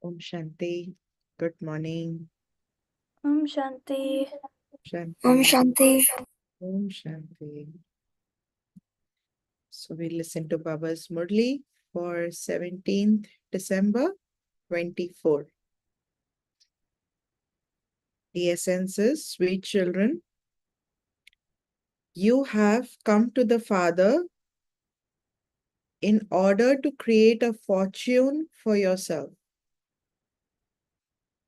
Om Shanti. Good morning. Om Shanti. Shanti. Shanti. Om Shanti. So we listen to Baba's Murli for 17th December 24. The essence is, sweet children, you have come to the Father in order to create a fortune for yourself.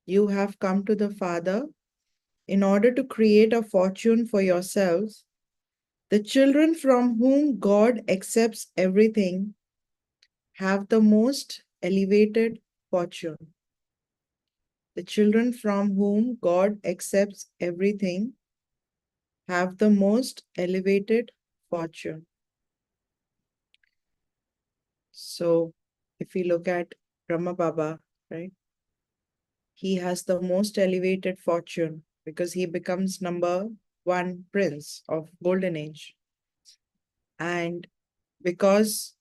You have come to the Father in order to create a fortune for yourselves. The children from whom God accepts everything have the most elevated fortune. The children from whom God accepts everything have the most elevated fortune. So, if we look at Brahma Baba, right, he has the most elevated fortune because he becomes number one prince of Golden Age. And because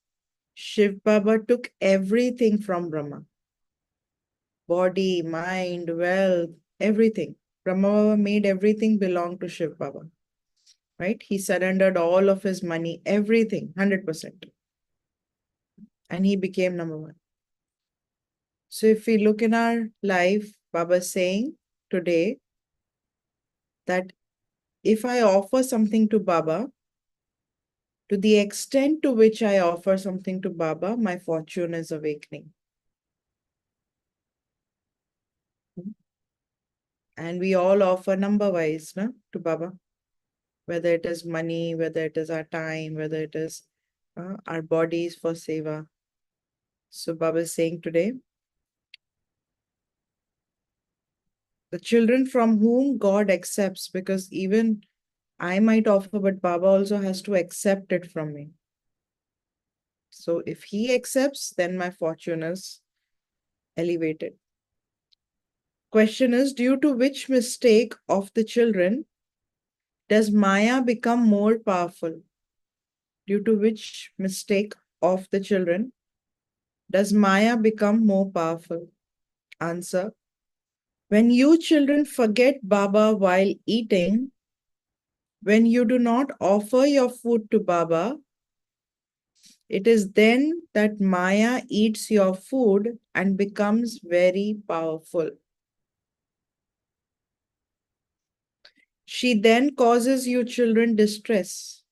Shiv Baba took everything from Brahma, body, mind, wealth, everything. Brahma Baba made everything belong to Shiv Baba, right? He surrendered all of his money, everything, 100%. And he became number one. So if we look in our life, Baba is saying today that if I offer something to Baba, to the extent to which I offer something to Baba, my fortune is awakening. And we all offer number-wise to Baba, whether it is money, whether it is our time, whether it is our bodies for seva. So Baba is saying today, the children from whom God accepts, because even I might offer, but Baba also has to accept it from me. So if he accepts, then my fortune is elevated. Question is, due to which mistake of the children does Maya become more powerful? Due to which mistake of the children does Maya become more powerful? Answer. When you children forget Baba while eating, when you do not offer your food to Baba, it is then that Maya eats your food and becomes very powerful. She then causes you children distress.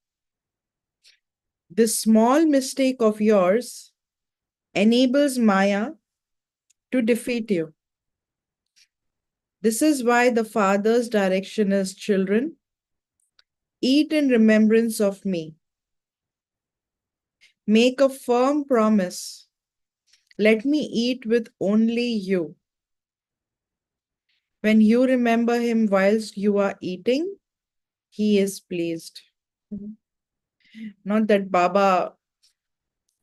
This small mistake of yours enables Maya to defeat you. This is why the Father's direction is, children, eat in remembrance of me. Make a firm promise. Let me eat with only you. When you remember him whilst you are eating, he is pleased. Not that Baba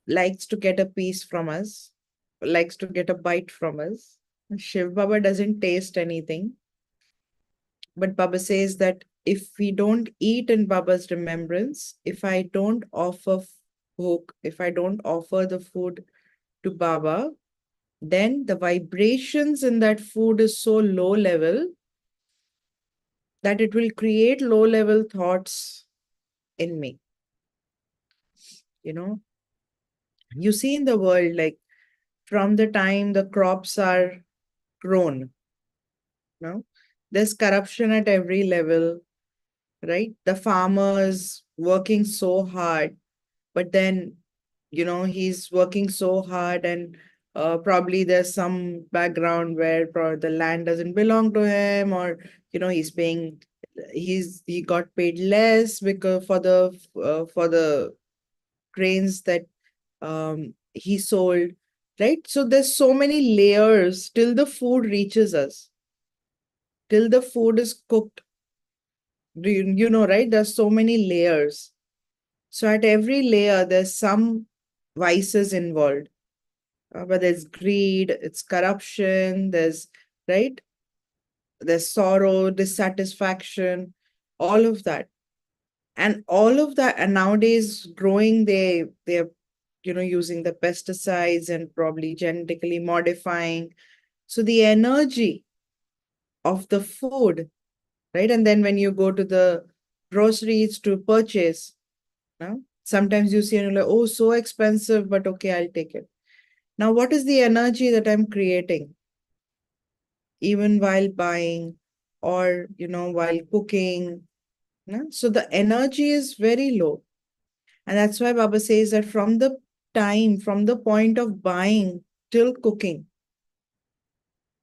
likes to get a piece from us, likes to get a bite from us. Shiv Baba doesn't taste anything. But Baba says that if we don't eat in Baba's remembrance, if I don't offer if I don't offer the food to Baba, then the vibrations in that food is so low level that it will create low level thoughts in me. You see in the world, like from the time the crops are grown, there's corruption at every level, right? The farmer is working so hard, but then, he's working so hard and probably there's some background where the land doesn't belong to him, or, he got paid less because for the grains that he sold, right? So there's so many layers till the food reaches us, till the food is cooked. You know, right? There's so many layers. So at every layer, there's some vices involved. But there's greed, it's corruption, right? There's sorrow, dissatisfaction, all of that. And all of that, and nowadays growing, they're using the pesticides and probably genetically modifying. So the energy of the food, right? And then when you go to the groceries to purchase, no? Sometimes you see and you're like, oh, so expensive, but okay, I'll take it. Now, what is the energy that I'm creating, even while buying or, while cooking? No? So the energy is very low. And that's why Baba says that from the point of buying till cooking,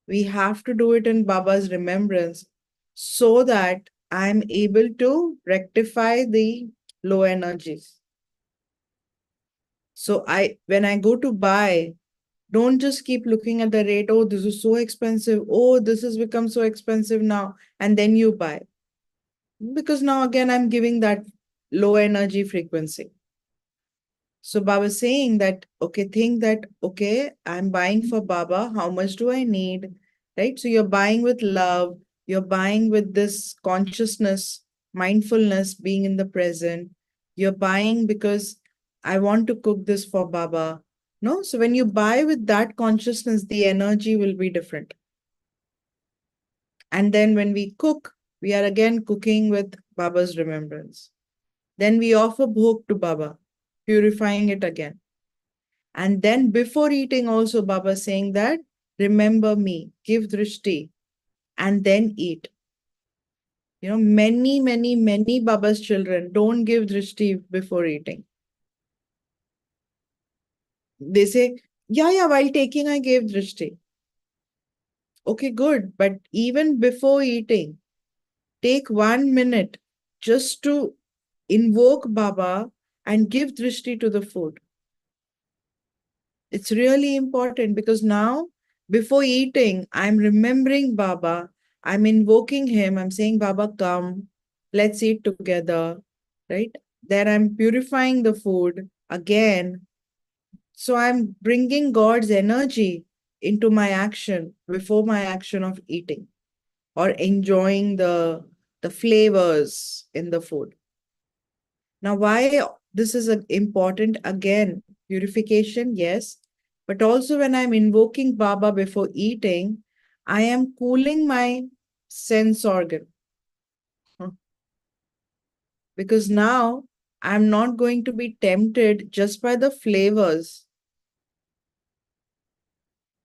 we have to do it in Baba's remembrance so that I'm able to rectify the low energies. So when I go to buy, don't just keep looking at the rate. Oh, this is so expensive. Oh, this has become so expensive now. And then you buy. Because now again, I'm giving that low energy frequency. So Baba is saying that, okay, think that, okay, I'm buying for Baba. How much do I need? Right? So you're buying with love. You're buying with this consciousness, mindfulness, being in the present. You're buying because I want to cook this for Baba. No? So when you buy with that consciousness, the energy will be different. And then when we cook, we are again cooking with Baba's remembrance. Then we offer bhog to Baba, purifying it again. And then before eating, also Baba saying that, remember me, give drishti, and then eat. Many Baba's children don't give drishti before eating. They say, yeah, while taking, I gave drishti. Okay, good. But even before eating, take 1 minute just to invoke Baba and give drishti to the food. It's really important because now, before eating, I'm remembering Baba. I'm invoking him. I'm saying, Baba, come, let's eat together, right? Then I'm purifying the food again. So I'm bringing God's energy into my action before my action of eating or enjoying the flavors in the food. Now, why this is important again, purification, yes, but also when I'm invoking Baba before eating, I am cooling my sense organ. Because now I'm not going to be tempted just by the flavors.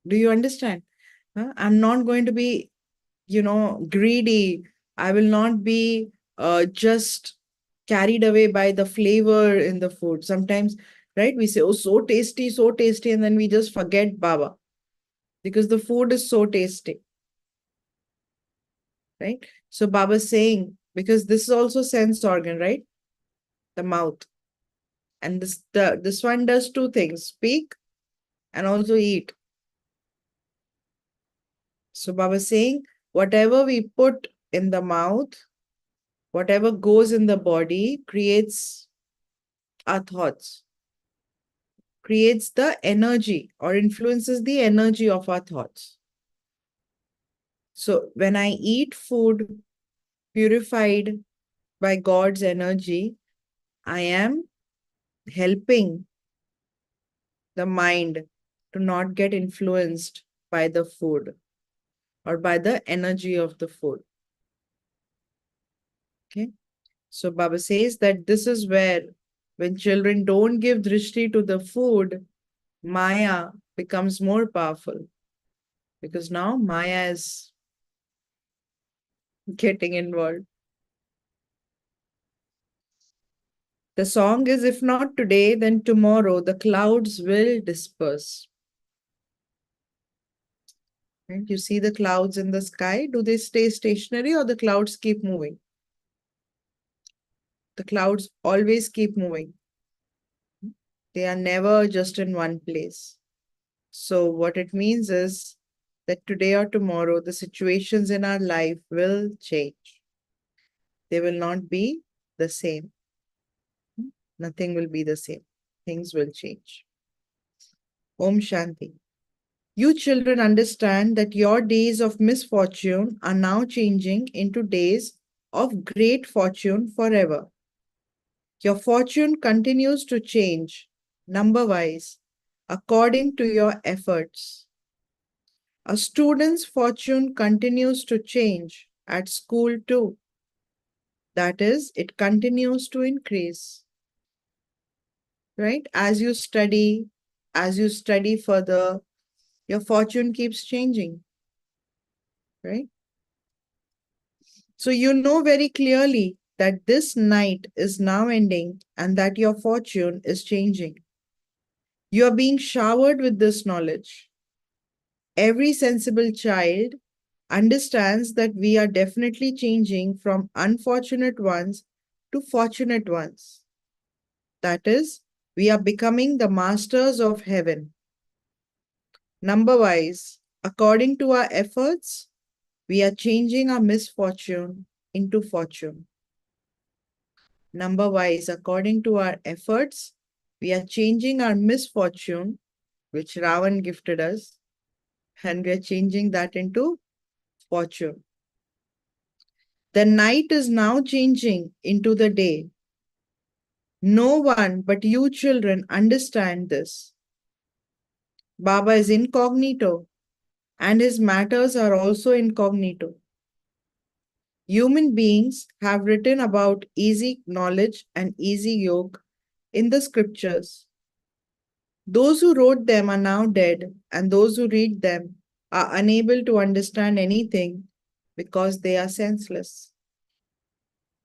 Do you understand? I'm not going to be, greedy. I will not be just carried away by the flavor in the food. Sometimes, right, we say, oh, so tasty, and then we just forget Baba because the food is so tasty, right? So Baba's saying, because this is also sense organ, right? The mouth. And this one does two things, speak and also eat. So Baba's saying, whatever we put in the mouth, whatever goes in the body creates our thoughts, creates the energy or influences the energy of our thoughts. So when I eat food purified by God's energy, I am helping the mind to not get influenced by the food or by the energy of the food. Okay. So Baba says that this is where when children don't give drishti to the food, Maya becomes more powerful because now Maya is getting involved. The song is, if not today, then tomorrow the clouds will disperse. Right? You see the clouds in the sky. Do they stay stationary or the clouds keep moving? The clouds always keep moving. They are never just in one place. So, what it means is that today or tomorrow, the situations in our life will change. They will not be the same. Nothing will be the same. Things will change. Om Shanti. You children understand that your days of misfortune are now changing into days of great fortune forever. Your fortune continues to change, number wise, according to your efforts, A student's fortune continues to change at school too. That is, it continues to increase, right? As you study further, your fortune keeps changing, right? So you know very clearly that this night is now ending and that your fortune is changing. You are being showered with this knowledge. Every sensible child understands that we are definitely changing from unfortunate ones to fortunate ones. That is, we are becoming the masters of heaven. Number wise, according to our efforts, we are changing our misfortune into fortune. Number wise, according to our efforts, we are changing our misfortune, which Ravan gifted us, and we are changing that into fortune. The night is now changing into the day. No one but you children understand this. Baba is incognito, and his matters are also incognito. Human beings have written about easy knowledge and easy yoga in the scriptures. Those who wrote them are now dead, and those who read them are unable to understand anything because they are senseless.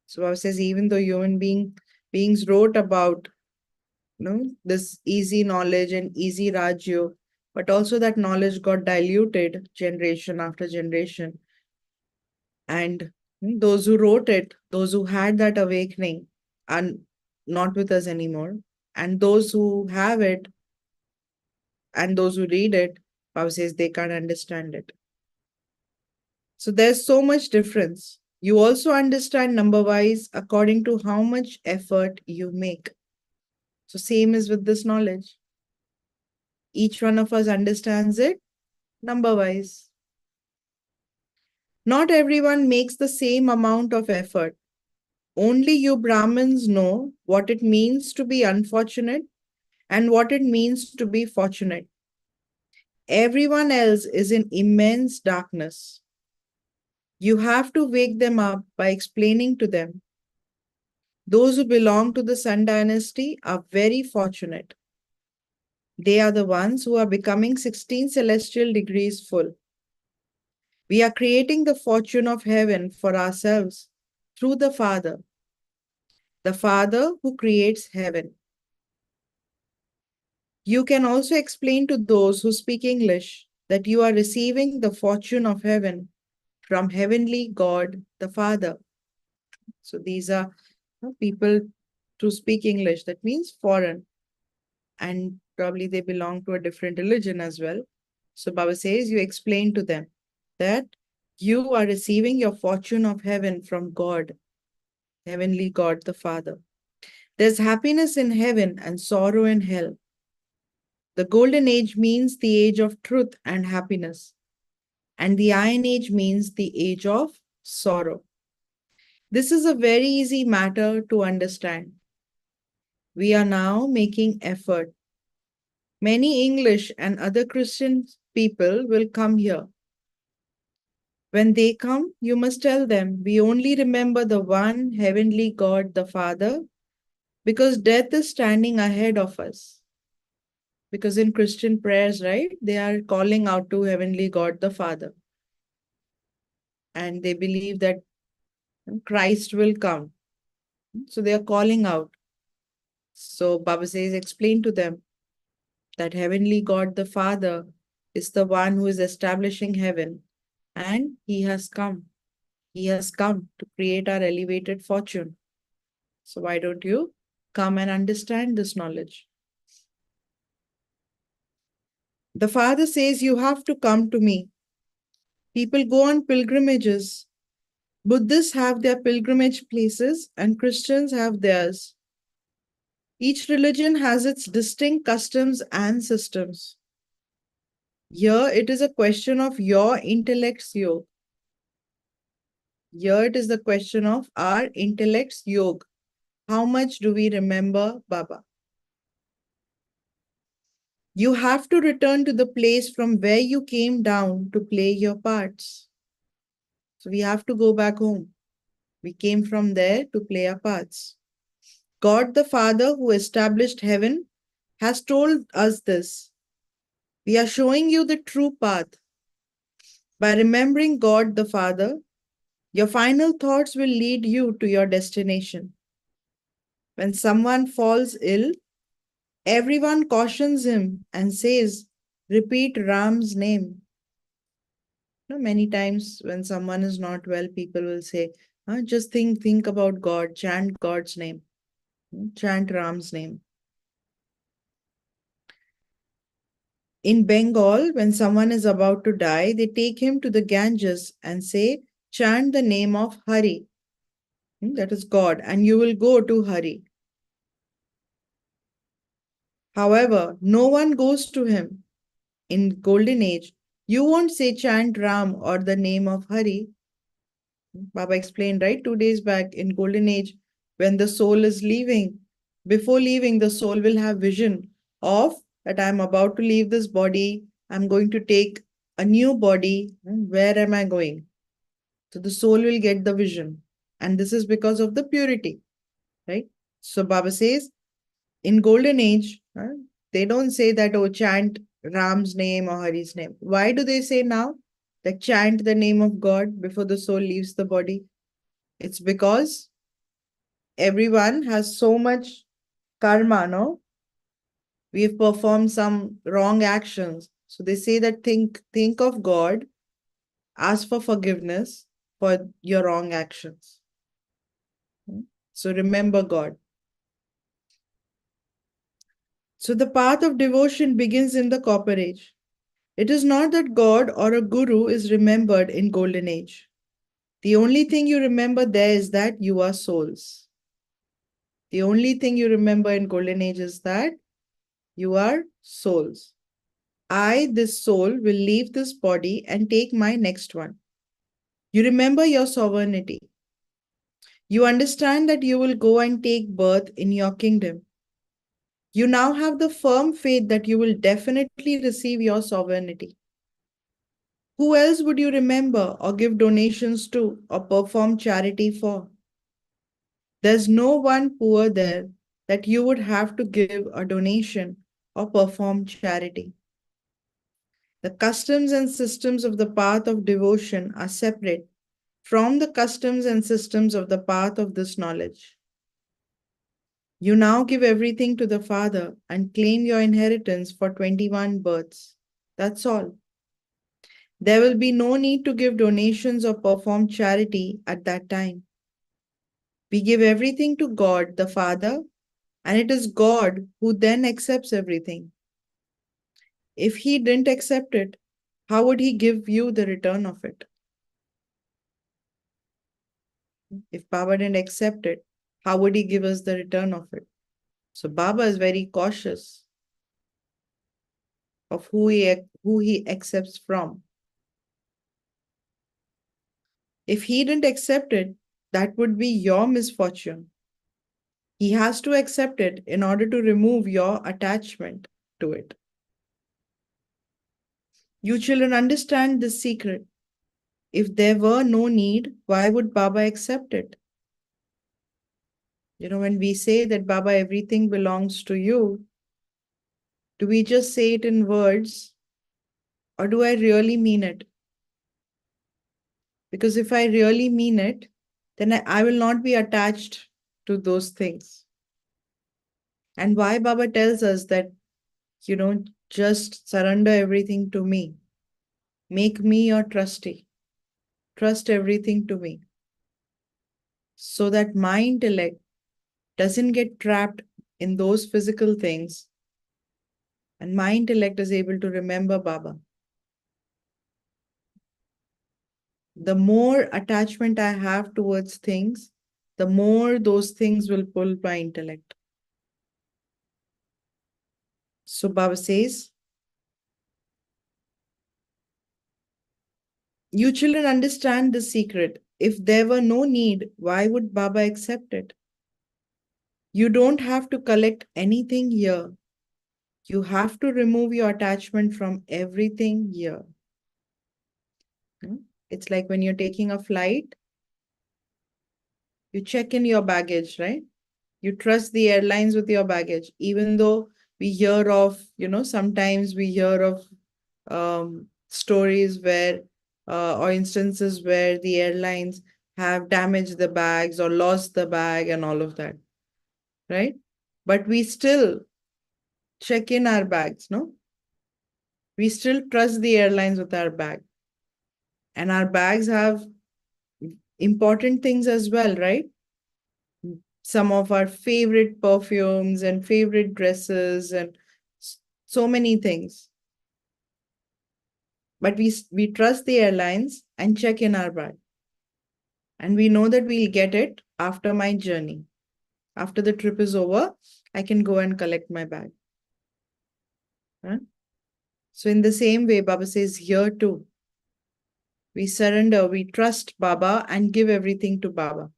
So Baba says, even though beings wrote about this easy knowledge and easy Rajyo, but also that knowledge got diluted generation after generation. And those who wrote it, those who had that awakening, are not with us anymore. And those who have it and those who read it, Baba says they can't understand it. So there's so much difference. You also understand number wise according to how much effort you make. So same is with this knowledge. Each one of us understands it number wise. Not everyone makes the same amount of effort. Only you Brahmins know what it means to be unfortunate and what it means to be fortunate. Everyone else is in immense darkness. You have to wake them up by explaining to them. Those who belong to the Sun dynasty are very fortunate. They are the ones who are becoming 16 celestial degrees full. We are creating the fortune of heaven for ourselves through the Father who creates heaven. You can also explain to those who speak English that you are receiving the fortune of heaven from heavenly God the Father. So these are people to speak English, that means foreign, and probably they belong to a different religion as well. So Baba says you explain to them that you are receiving your fortune of heaven from God, heavenly God the Father. There's happiness in heaven and sorrow in hell. The golden age means the age of truth and happiness, and the iron age means the age of sorrow. This is a very easy matter to understand. We are now making effort. Many English and other Christian people will come here. When they come, you must tell them, we only remember the one heavenly God, the Father, because death is standing ahead of us. Because in Christian prayers, right, they are calling out to heavenly God, the Father. And they believe that Christ will come. So they are calling out. So Baba says, explain to them that heavenly God, the Father, is the one who is establishing heaven. And he has come. He has come to create our elevated fortune. So why don't you come and understand this knowledge? The Father says, you have to come to me. People go on pilgrimages. Buddhists have their pilgrimage places and Christians have theirs. Each religion has its distinct customs and systems. Here it is a question of your intellect's yoke. Here it is the question of our intellect's yoke. How much do we remember Baba? You have to return to the place from where you came down to play your parts. So we have to go back home. We came from there to play our parts. God the Father, who established heaven, has told us this. We are showing you the true path. By remembering God the Father, your final thoughts will lead you to your destination. When someone falls ill, everyone cautions him and says, repeat Ram's name. Many times when someone is not well, people will say, just think about God, chant God's name, chant Ram's name. In Bengal, when someone is about to die, they take him to the Ganges and say, chant the name of Hari, that is God, and you will go to Hari. However, no one goes to him. In Golden Age, you won't say chant Ram or the name of Hari. Baba explained, right, 2 days back, in Golden Age, when the soul is leaving, before leaving, the soul will have vision of that I'm about to leave this body, I'm going to take a new body. Where am I going? So the soul will get the vision. And this is because of the purity, right? So Baba says, in Golden Age, they don't say that, oh, chant Ram's name or Hari's name. Why do they say now that chant the name of God before the soul leaves the body? It's because everyone has so much karma, no? We've performed some wrong actions. So they say that think of God, ask for forgiveness for your wrong actions. So remember God. So the path of devotion begins in the Copper Age. It is not that God or a guru is remembered in Golden Age. The only thing you remember there is that you are souls. The only thing you remember in Golden Age is that you are souls. I, this soul, will leave this body and take my next one. You remember your sovereignty. You understand that you will go and take birth in your kingdom. You now have the firm faith that you will definitely receive your sovereignty. Who else would you remember or give donations to or perform charity for? There's no one poor there that you would have to give a donation or perform charity. The customs and systems of the path of devotion are separate from the customs and systems of the path of this knowledge. You now give everything to the Father and claim your inheritance for 21 births. That's all. There will be no need to give donations or perform charity at that time. We give everything to God the Father, and it is God who then accepts everything. If He didn't accept it, how would He give you the return of it? If Baba didn't accept it, how would He give us the return of it? So Baba is very cautious of who he accepts from. If he didn't accept it, that would be your misfortune. He has to accept it in order to remove your attachment to it. You children understand this secret. If there were no need, why would Baba accept it? When we say that Baba, everything belongs to you, do we just say it in words or do I really mean it? Because if I really mean it, then I will not be attached to those things. And why Baba tells us that, just surrender everything to me. Make me your trustee. Trust everything to me. So that my intellect doesn't get trapped in those physical things. And my intellect is able to remember Baba. The more attachment I have towards things, the more those things will pull my intellect. So Baba says, you children understand the secret. If there were no need, why would Baba accept it? You don't have to collect anything here. You have to remove your attachment from everything here. It's like when you're taking a flight, you check in your baggage, right? You trust the airlines with your baggage, even though we hear of, sometimes we hear of stories where, or instances where the airlines have damaged the bags or lost the bag and all of that, right? But we still check in our bags, no? We still trust the airlines with our bag. And our bags have important things as well, right? Some of our favorite perfumes and favorite dresses and so many things. But we trust the airlines and check in our bag. And we know that we'll get it after my journey. After the trip is over, I can go and collect my bag. Huh? So in the same way, Baba says here too, we surrender, we trust Baba and give everything to Baba.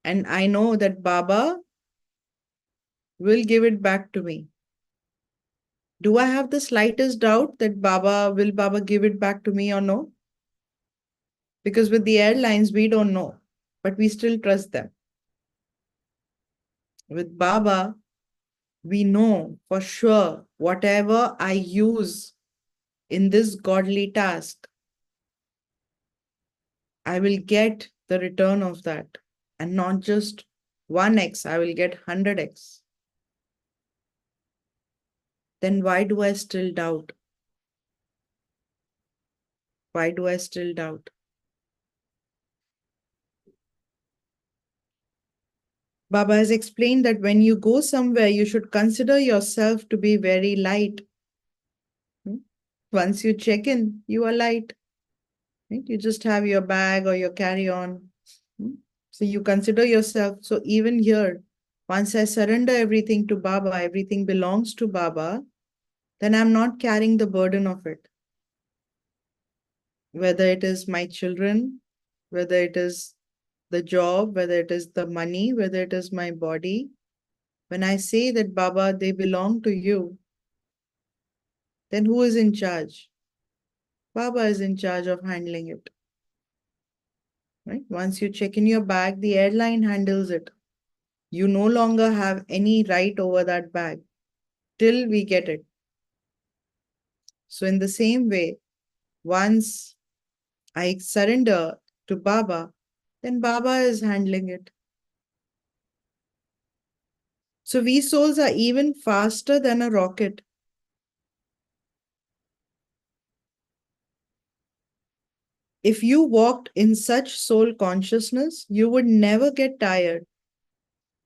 And I know that Baba will give it back to me. Do I have the slightest doubt that Baba give it back to me or no? Because with the airlines, we don't know, but we still trust them. With Baba, we know for sure whatever I use in this godly task, I will get the return of that. And not just 1x, I will get 100x. Then why do I still doubt? Why do I still doubt? Baba has explained that when you go somewhere, you should consider yourself to be very light. Once you check in, you are light. Right? You just have your bag or your carry-on. So you consider yourself. So even here, once I surrender everything to Baba, everything belongs to Baba, then I'm not carrying the burden of it. Whether it is my children, whether it is the job, whether it is the money, whether it is my body. When I say that, Baba, they belong to you, then who is in charge? Baba is in charge of handling it. Right? Once you check in your bag, the airline handles it. You no longer have any right over that bag till we get it. So in the same way, once I surrender to Baba, then Baba is handling it. So we souls are even faster than a rocket. If you walked in such soul consciousness, you would never get tired.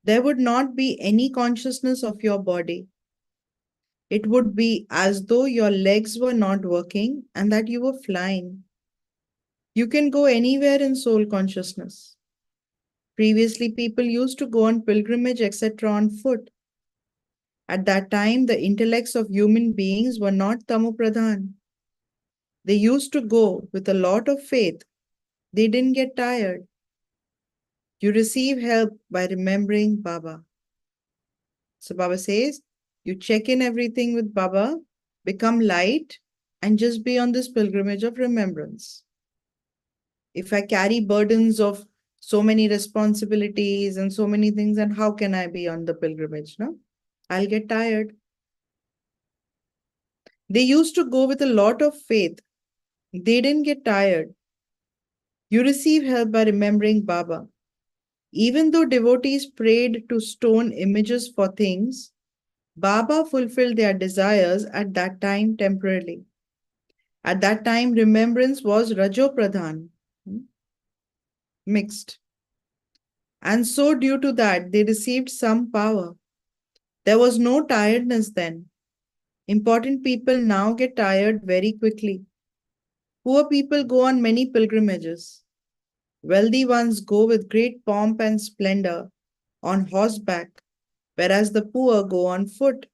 There would not be any consciousness of your body. It would be as though your legs were not working and that you were flying. You can go anywhere in soul consciousness. Previously, people used to go on pilgrimage, etc., on foot. At that time, the intellects of human beings were not tamopradhan. They used to go with a lot of faith. They didn't get tired. You receive help by remembering Baba. So Baba says, you check in everything with Baba, become light, and just be on this pilgrimage of remembrance. If I carry burdens of so many responsibilities and so many things, and how can I be on the pilgrimage? No, I'll get tired. They used to go with a lot of faith. They didn't get tired. You receive help by remembering Baba. Even though devotees prayed to stone images for things, Baba fulfilled their desires at that time temporarily. At that time, remembrance was Rajo Pradhan, mixed. And so, due to that, they received some power. There was no tiredness then. Important people now get tired very quickly. Poor people go on many pilgrimages. Wealthy ones go with great pomp and splendor on horseback, whereas the poor go on foot.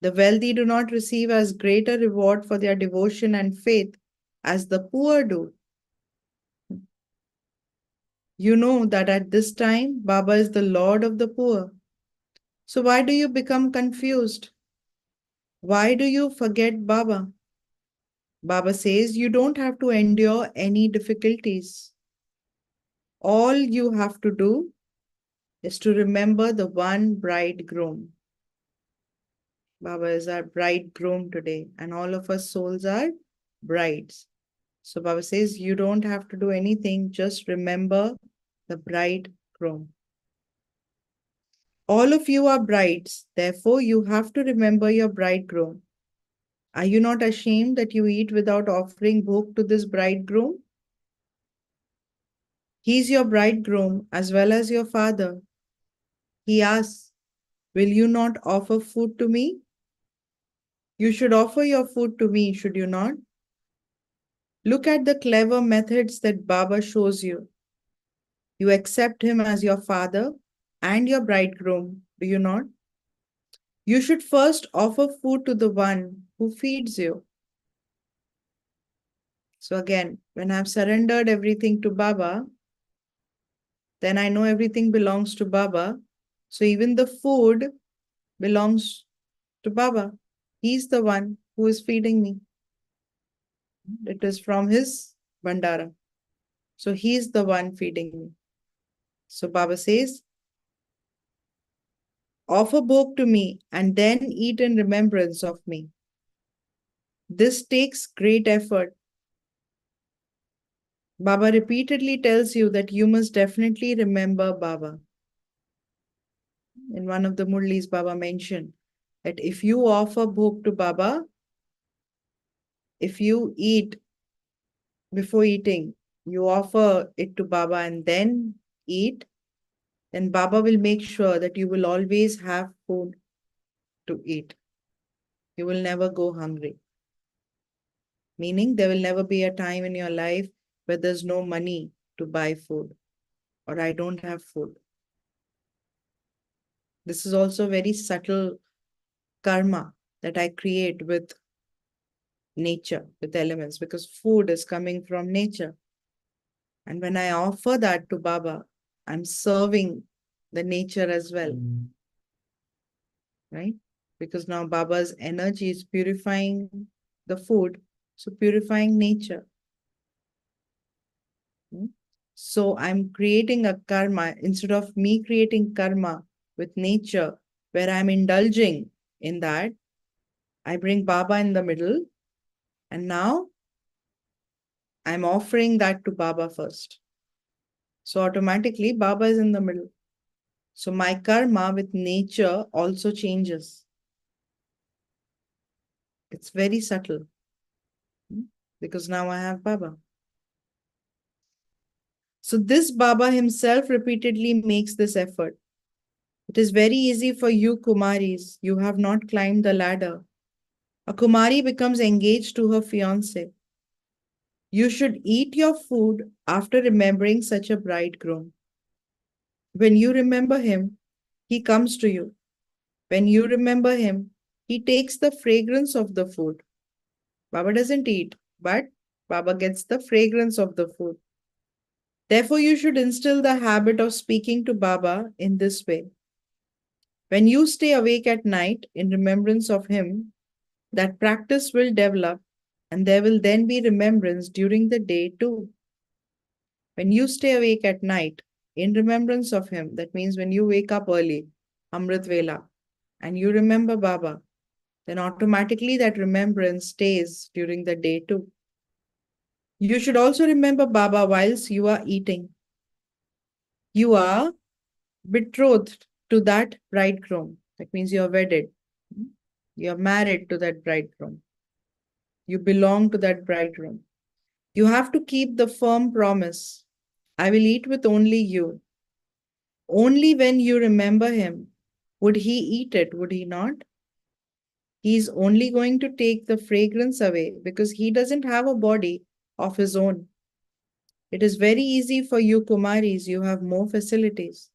The wealthy do not receive as great a reward for their devotion and faith as the poor do. You know that at this time, Baba is the Lord of the poor. So why do you become confused? Why do you forget Baba? Baba says you don't have to endure any difficulties. All you have to do is to remember the one bridegroom. Baba is our bridegroom today, and all of us souls are brides. So Baba says you don't have to do anything, just remember the bridegroom. All of you are brides, therefore you have to remember your bridegroom. Are you not ashamed that you eat without offering bhog to this bridegroom? He's your bridegroom as well as your father. He asks, will you not offer food to me? You should offer your food to me, should you not? Look at the clever methods that Baba shows you. You accept him as your father and your bridegroom, do you not? You should first offer food to the one who feeds you. So again, when I've surrendered everything to Baba, then I know everything belongs to Baba. So even the food belongs to Baba. He's the one who is feeding me. It is from his Bandara. So he's the one feeding me. So Baba says, offer bhog to me and then eat in remembrance of me. This takes great effort. Baba repeatedly tells you that you must definitely remember Baba. In one of the Murlis, Baba mentioned that if you offer bhog to Baba, if you eat before eating, you offer it to Baba and then eat, then Baba will make sure that you will always have food to eat. You will never go hungry. Meaning there will never be a time in your life where there's no money to buy food or I don't have food. This is also very subtle karma that I create with nature, with elements, because food is coming from nature. And when I offer that to Baba, I'm serving the nature as well, right? Because now Baba's energy is purifying the food, so purifying nature. So I'm creating a karma instead of me creating karma with nature where I'm indulging in that. I bring Baba in the middle and now I'm offering that to Baba first. So automatically Baba is in the middle. So my karma with nature also changes. It's very subtle because now I have Baba. So this Baba himself repeatedly makes this effort. It is very easy for you Kumaris. You have not climbed the ladder. A Kumari becomes engaged to her fiancé. You should eat your food after remembering such a bridegroom. When you remember him, he comes to you. When you remember him, he takes the fragrance of the food. Baba doesn't eat, but Baba gets the fragrance of the food. Therefore, you should instill the habit of speaking to Baba in this way. When you stay awake at night in remembrance of him, that practice will develop and there will then be remembrance during the day too. When you stay awake at night in remembrance of him, that means when you wake up early, Amrit Vela, and you remember Baba, then automatically that remembrance stays during the day too. You should also remember Baba whilst you are eating. You are betrothed to that bridegroom. That means you are wedded. You are married to that bridegroom. You belong to that bridegroom. You have to keep the firm promise. I will eat with only you. Only when you remember him would he eat it, would he not? He is only going to take the fragrance away because he doesn't have a body of his own. It is very easy for you Kumaris, you have more facilities.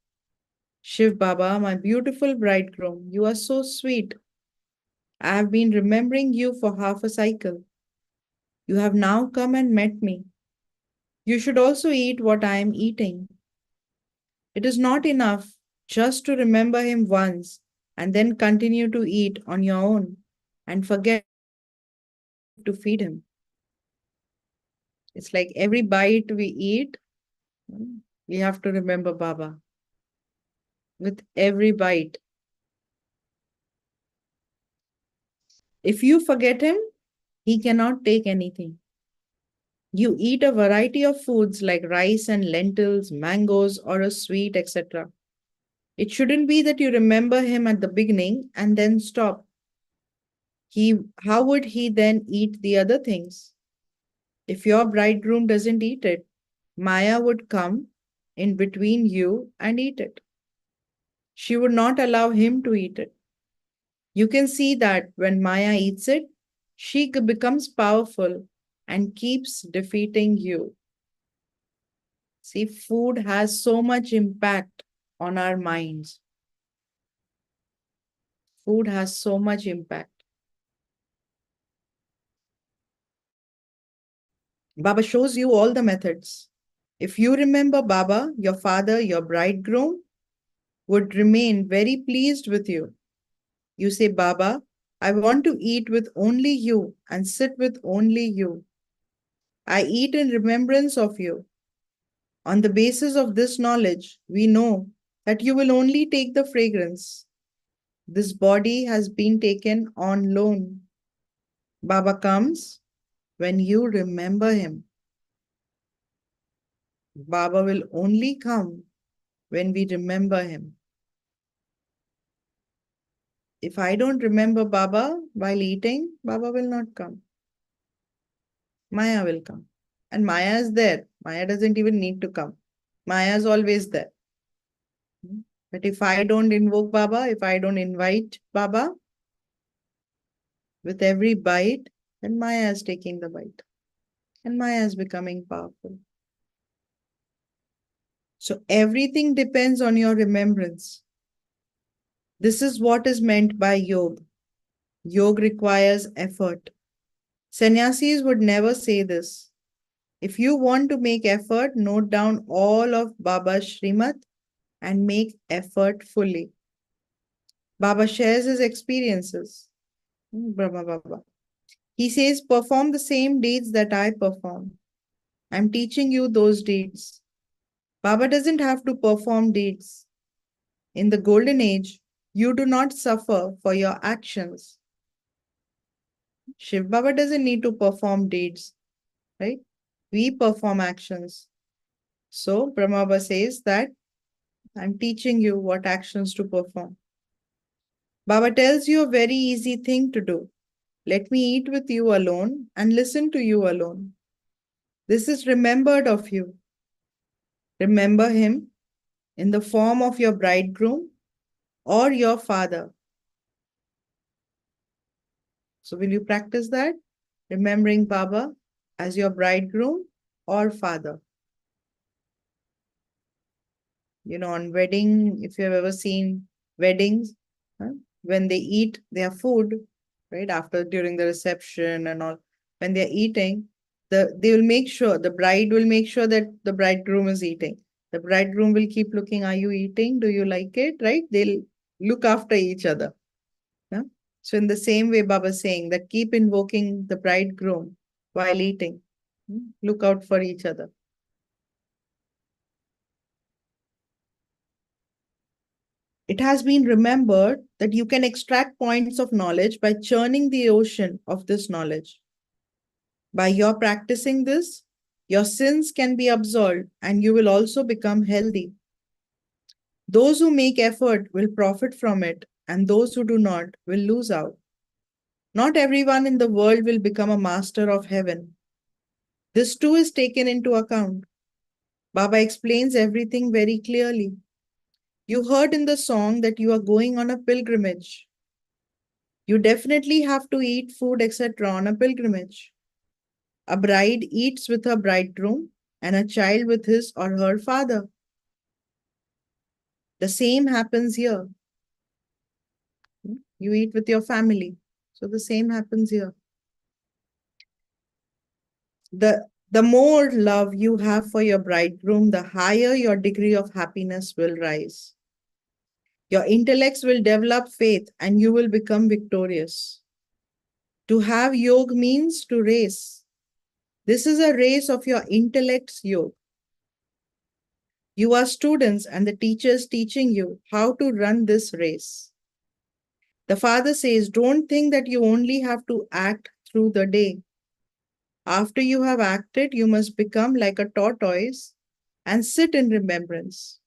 Shiv Baba, my beautiful bridegroom, you are so sweet. I have been remembering you for half a cycle. You have now come and met me. You should also eat what I am eating. It is not enough just to remember him once and then continue to eat on your own and forget to feed him. It's like every bite we eat, we have to remember Baba with every bite. If you forget him, he cannot take anything. You eat a variety of foods like rice and lentils, mangoes, or a sweet, etc. It shouldn't be that you remember him at the beginning and then stop. How would he then eat the other things? If your bridegroom doesn't eat it, Maya would come in between you and eat it. She would not allow him to eat it. You can see that when Maya eats it, she becomes powerful and keeps defeating you. See, food has so much impact on our minds. Food has so much impact. Baba shows you all the methods. If you remember Baba, your father, your bridegroom would remain very pleased with you. You say, Baba, I want to eat with only you and sit with only you. I eat in remembrance of you. On the basis of this knowledge, we know that you will only take the fragrance. This body has been taken on loan. Baba comes when you remember him. Baba will only come when we remember him. If I don't remember Baba while eating, Baba will not come. Maya will come. And Maya is there. Maya doesn't even need to come. Maya is always there. But if I don't invoke Baba, if I don't invite Baba with every bite, then Maya is taking the bite. And Maya is becoming powerful. So everything depends on your remembrance. This is what is meant by yoga. Yoga requires effort. Sannyasis would never say this. If you want to make effort, note down all of Baba's Srimad and make effort fully. Baba shares his experiences. Brahma Baba. He says, perform the same deeds that I perform. I'm teaching you those deeds. Baba doesn't have to perform deeds. In the golden age, you do not suffer for your actions. Shiv Baba doesn't need to perform deeds, right? We perform actions. So Brahma Baba says that I'm teaching you what actions to perform. Baba tells you a very easy thing to do. Let me eat with you alone and listen to you alone. This is remembered of you. Remember him in the form of your bridegroom or your father. So, will you practice that? Remembering Baba as your bridegroom or father. On wedding, if you have ever seen weddings, huh, when they eat their food, right, after during the reception and all, when they're eating, they will make sure, the bride will make sure that the bridegroom is eating. The bridegroom will keep looking, are you eating? Do you like it? Right? They'll look after each other. Yeah? So in the same way, Baba is saying that keep invoking the bridegroom while eating. Look out for each other. It has been remembered that you can extract points of knowledge by churning the ocean of this knowledge. By your practicing this, your sins can be absolved and you will also become healthy. Those who make effort will profit from it, and those who do not will lose out. Not everyone in the world will become a master of heaven. This too is taken into account. Baba explains everything very clearly. You heard in the song that you are going on a pilgrimage. You definitely have to eat food, etc., on a pilgrimage. A bride eats with her bridegroom and a child with his or her father. The same happens here. You eat with your family. So the same happens here. The more love you have for your bridegroom, the higher your degree of happiness will rise. Your intellects will develop faith and you will become victorious. To have yoga means to race. This is a race of your intellect's yoga. You are students and the teacher is teaching you how to run this race. The father says, don't think that you only have to act through the day. After you have acted, you must become like a tortoise and sit in remembrance.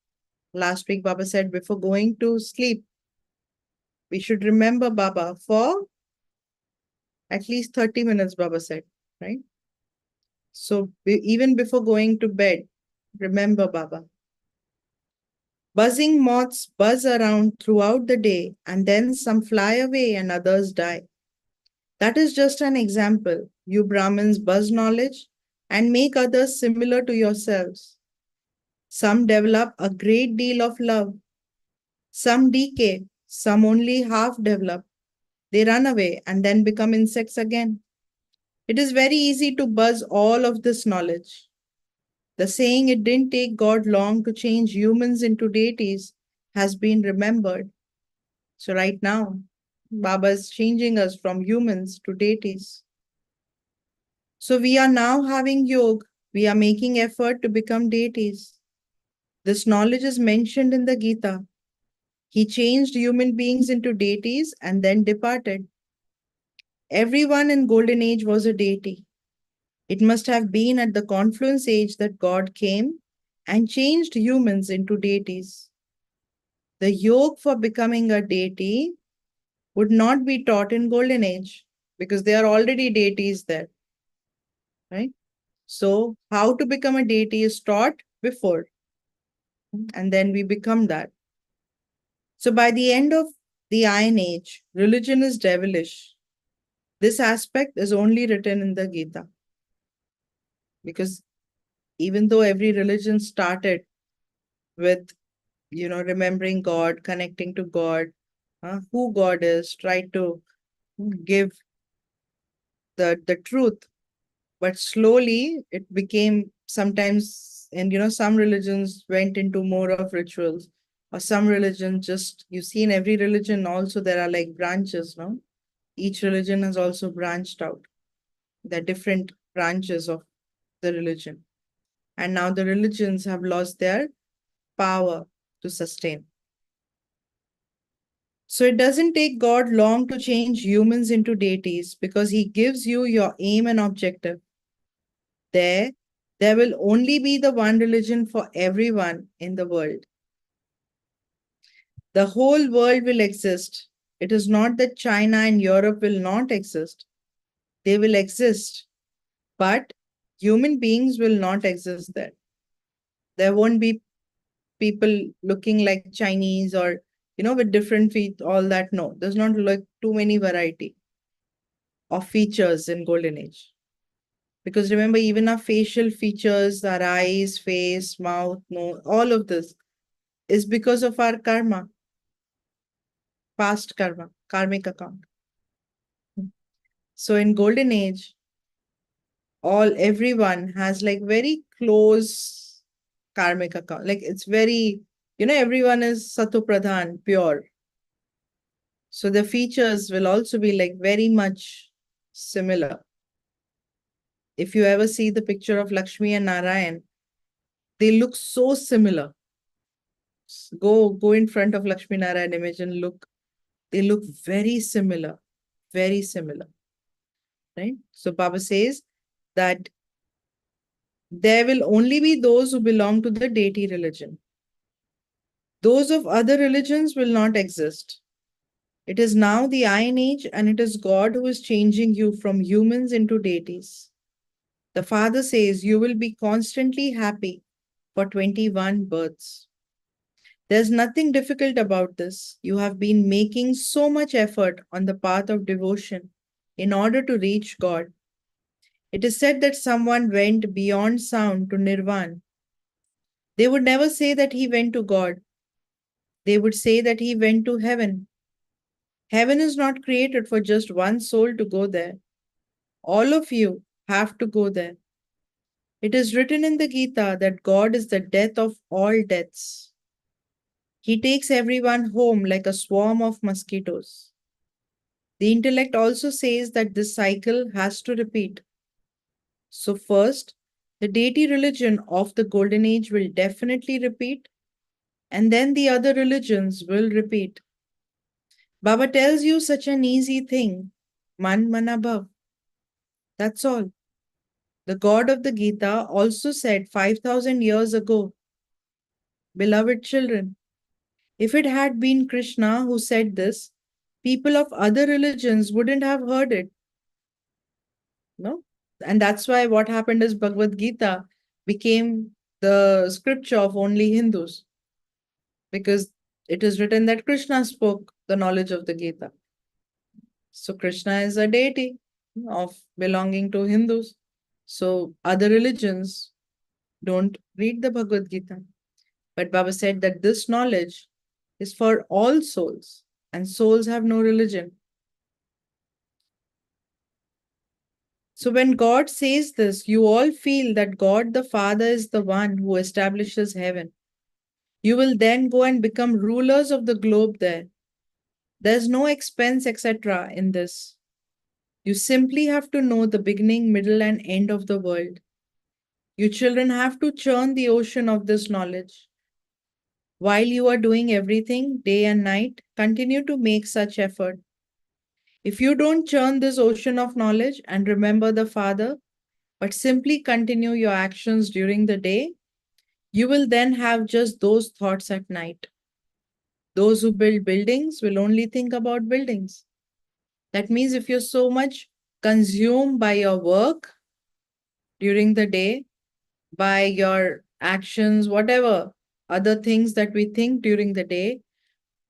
Last week, Baba said, before going to sleep, we should remember Baba for at least 30 minutes, Baba said, right? So even before going to bed, remember Baba. Buzzing moths buzz around throughout the day, and then some fly away and others die. That is just an example. You Brahmins buzz knowledge and make others similar to yourselves. Some develop a great deal of love. Some decay. Some only half develop. They run away and then become insects again. It is very easy to buzz all of this knowledge. The saying, it didn't take God long to change humans into deities, has been remembered. So, right now, Baba is changing us from humans to deities. So, we are now having yoga. We are making effort to become deities. This knowledge is mentioned in the Gita. He changed human beings into deities and then departed. Everyone in Golden Age was a deity. It must have been at the confluence age that God came and changed humans into deities. The yoke for becoming a deity would not be taught in Golden Age because there are already deities there, right? So, how to become a deity is taught before, and then we become that. So, by the end of the Iron Age, religion is devilish. This aspect is only written in the Gita because even though every religion started with remembering God, connecting to God, who God is, try to give the truth, but slowly it became sometimes, and some religions went into more of rituals, or some religion just, you see in every religion also there are like branches, no? Each religion has also branched out. There are different branches of the religion, and now the religions have lost their power to sustain. So it doesn't take God long to change humans into deities because he gives you your aim and objective. There, there will only be the one religion for everyone in the world. The whole world will exist. It is not that China and Europe will not exist. They will exist, but human beings will not exist there. There won't be people looking like Chinese or, with different feet, all that. No, there's not like too many variety of features in Golden Age. Because remember, even our facial features, our eyes, face, mouth, nose, all of this is because of our karma, past karma, karmic account. So in Golden Age, everyone has like very close karmic account. Like it's very, everyone is Sato Pradhan, pure. So the features will also be like very much similar. If you ever see the picture of Lakshmi and Narayan, they look so similar. Go in front of Lakshmi Narayan image and look. They look very similar, right? So Baba says that there will only be those who belong to the deity religion. Those of other religions will not exist. It is now the Iron Age, and it is God who is changing you from humans into deities. The Father says you will be constantly happy for 21 births. There's nothing difficult about this. You have been making so much effort on the path of devotion in order to reach God. It is said that someone went beyond sound to Nirvana. They would never say that he went to God. They would say that he went to heaven. Heaven is not created for just one soul to go there. All of you have to go there. It is written in the Gita that God is the death of all deaths. He takes everyone home like a swarm of mosquitoes. The intellect also says that this cycle has to repeat. So, first, the deity religion of the Golden Age will definitely repeat, and then the other religions will repeat. Baba tells you such an easy thing, Man Manabhav. That's all. The God of the Gita also said 5,000 years ago, beloved children, if it had been Krishna who said this, people of other religions wouldn't have heard it. No? And that's why what happened is Bhagavad Gita became the scripture of only Hindus because it is written that Krishna spoke the knowledge of the Gita. So Krishna is a deity of belonging to Hindus. So other religions don't read the Bhagavad Gita. But Baba said that this knowledge is for all souls, and souls have no religion. So when God says this, you all feel that God the Father is the one who establishes heaven. You will then go and become rulers of the globe there. There's no expense, etc. in this. You simply have to know the beginning, middle, and end of the world. You children have to churn the ocean of this knowledge. While you are doing everything, day and night, continue to make such effort. If you don't churn this ocean of knowledge and remember the Father, but simply continue your actions during the day, you will then have just those thoughts at night. Those who build buildings will only think about buildings. That means if you're so much consumed by your work during the day, by your actions, whatever other things that we think during the day,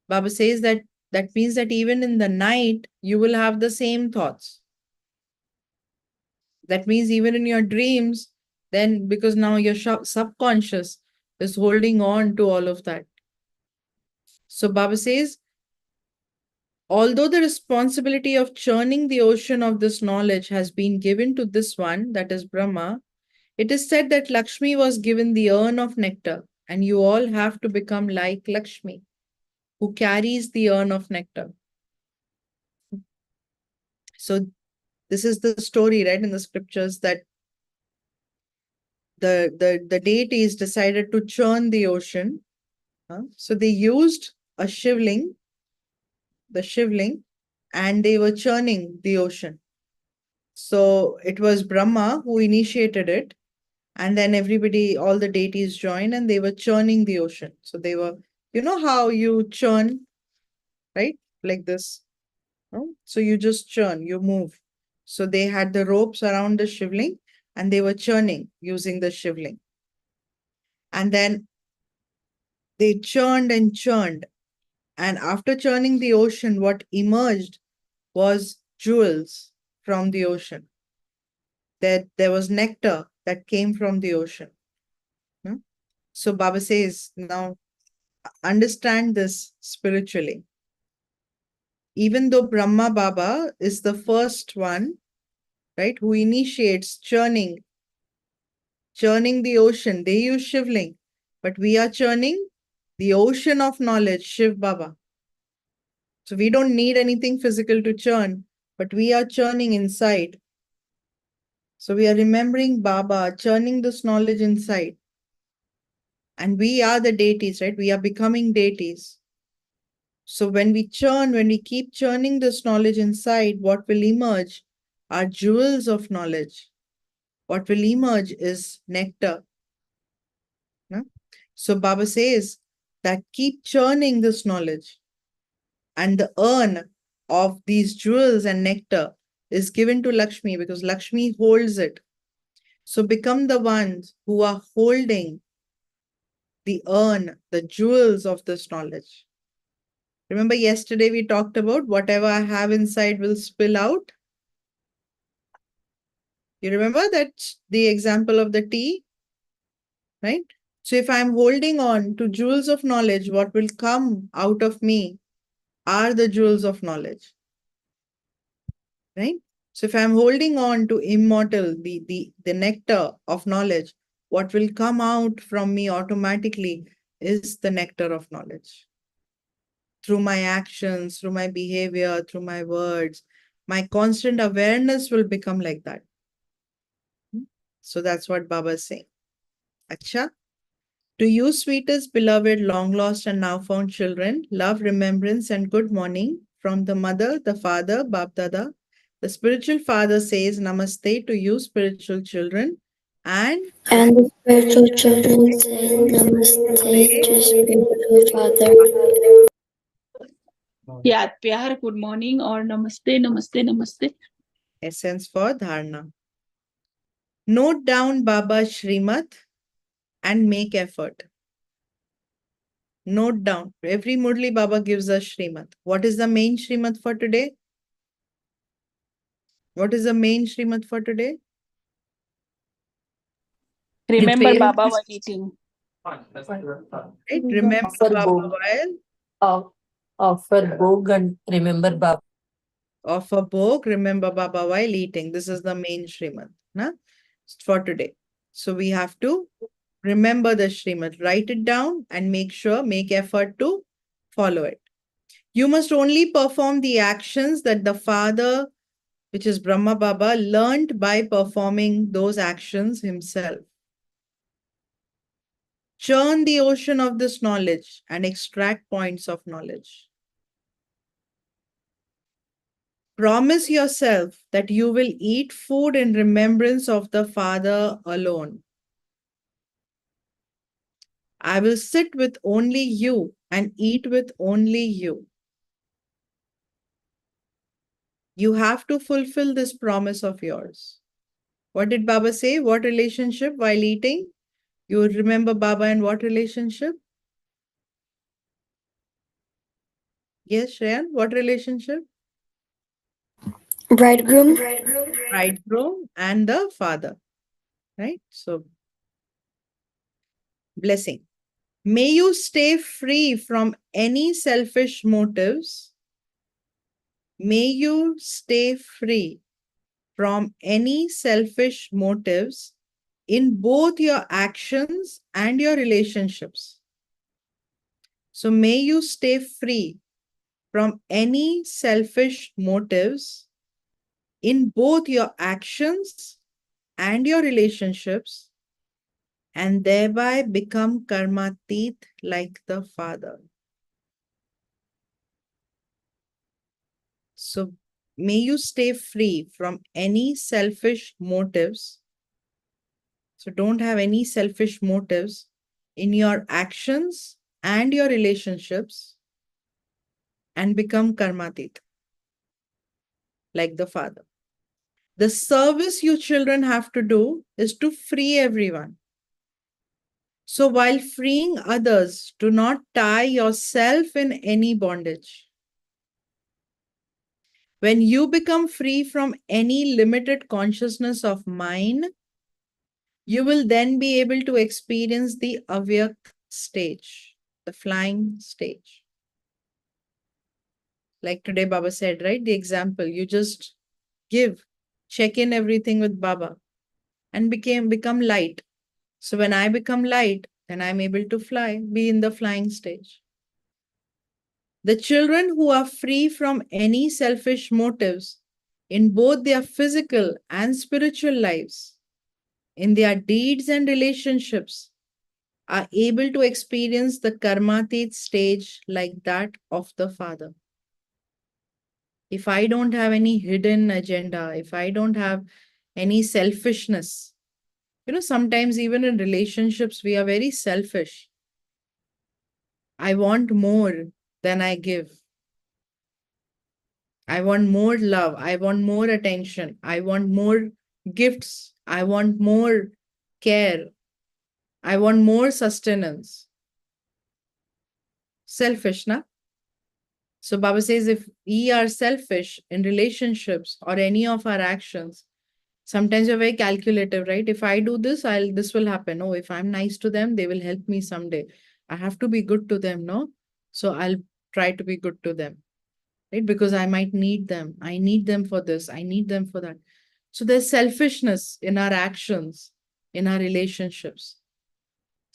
Baba says that that means that even in the night, you will have the same thoughts. That means even in your dreams, then because now your subconscious is holding on to all of that. So Baba says, although the responsibility of churning the ocean of this knowledge has been given to this one, that is Brahma, it is said that Lakshmi was given the urn of nectar, and you all have to become like Lakshmi, who carries the urn of nectar. So this is the story, right, in the scriptures that the deities decided to churn the ocean. So they used a shivling, the shivling, and they were churning the ocean. So it was Brahma who initiated it, and then everybody, all the deities joined, and they were churning the ocean. So they were, you know how you churn, right? Like this. No? So you just churn, you move. So they had the ropes around the shivling, and they were churning using the shivling. And then they churned and churned. And after churning the ocean, what emerged was jewels from the ocean. There was nectar that came from the ocean. No? So Baba says, now understand this spiritually. Even though Brahma Baba is the first one, right, who initiates churning the ocean, they use Shivling, but we are churning the ocean of knowledge, Shiv Baba. So we don't need anything physical to churn, but we are churning inside. So we are remembering Baba, churning this knowledge inside. And we are the deities, right? We are becoming deities. So when we churn, when we keep churning this knowledge inside, what will emerge are jewels of knowledge. What will emerge is nectar. No? So Baba says that keep churning this knowledge. And the urn of these jewels and nectar is given to Lakshmi because Lakshmi holds it. So become the ones who are holding the urn, the jewels of this knowledge. Remember, yesterday we talked about whatever I have inside will spill out. You remember that the example of the tea, right? So if I'm holding on to jewels of knowledge, what will come out of me are the jewels of knowledge, right? So if I'm holding on to immortal, the nectar of knowledge, what will come out from me automatically is the nectar of knowledge. Through my actions, through my behavior, through my words, my constant awareness will become like that. So that's what Baba is saying. Acha. To you, sweetest, beloved, long lost and now found children, love, remembrance, and good morning from the mother, the father, Bab Dada. The spiritual father says namaste to you, spiritual children, and And the spiritual children say Namaste to spiritual father. Yeah, pyar, good morning or namaste, namaste, namaste. essence for dharna. Note down Baba's Shrimat and make effort. Note down. Every Murli Baba gives us Shrimat. What is the main Shrimat for today? What is the main Shrimat for today? Remember Baba while eating. Right? Remember Baba while Offer bhog and remember Baba. offer bhog, remember Baba while eating. This is the main Shrimat for today. So we have to remember the Shrimat, write it down and make effort to follow it. You must only perform the actions that the Father, which is Brahma Baba, learned by performing those actions himself. Churn the ocean of this knowledge and extract points of knowledge. Promise yourself that you will eat food in remembrance of the Father alone. I will sit with only you and eat with only you. You have to fulfill this promise of yours. What did Baba say? What relationship while eating? You remember Baba in what relationship? Yes, Shreyan, what relationship? Bridegroom. Bridegroom and the father, right? So, blessing. May you stay free from any selfish motives. May you stay free from any selfish motives in both your actions and your relationships. So, may you stay free from any selfish motives in both your actions and your relationships, and thereby become karmatit like the Father. So may you stay free from any selfish motives. So don't have any selfish motives in your actions and your relationships, and become karmatit like the Father. The service you children have to do is to free everyone. So while freeing others, do not tie yourself in any bondage. When you become free from any limited consciousness of mine, you will then be able to experience the avyak stage, the flying stage. Like today Baba said, right? The example, you just give, check in everything with Baba and become light. So when I become light, then I'm able to fly, be in the flying stage. The children who are free from any selfish motives in both their physical and spiritual lives, in their deeds and relationships, are able to experience the karmatit stage like that of the Father. If I don't have any hidden agenda, if I don't have any selfishness, sometimes even in relationships, we are very selfish. I want more than I give. I want more love. I want more attention. I want more gifts. I want more care. I want more sustenance. Selfish, na? So Baba says if we are selfish in relationships or any of our actions, sometimes you're very calculative, right? If I do this, this will happen. Oh, if I'm nice to them, they will help me someday. I have to be good to them, no? So I'll try to be good to them, right? Because I might need them. I need them for this. I need them for that. So there's selfishness in our actions, in our relationships.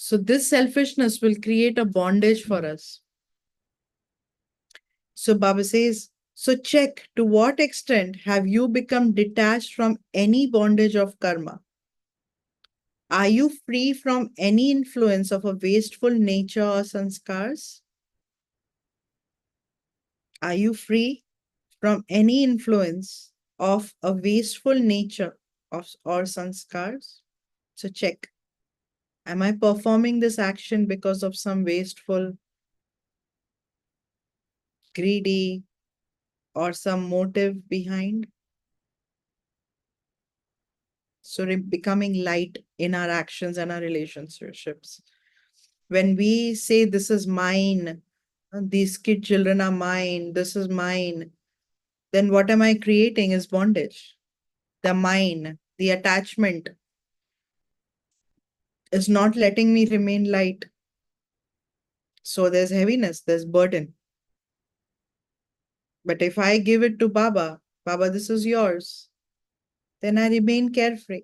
So this selfishness will create a bondage for us. So Baba says, so check to what extent have you become detached from any bondage of karma? Are you free from any influence of a wasteful nature or sanskars? Are you free from any influence of a wasteful nature or sanskars? So check. Am I performing this action because of some wasteful, greedy, or some motive behind? So becoming light in our actions and our relationships. When we say this is mine, these kid children are mine, this is mine, then what am I creating is bondage. The mine, the attachment is not letting me remain light. So there's heaviness, there's burden. But if I give it to Baba, Baba, this is yours, then I remain carefree.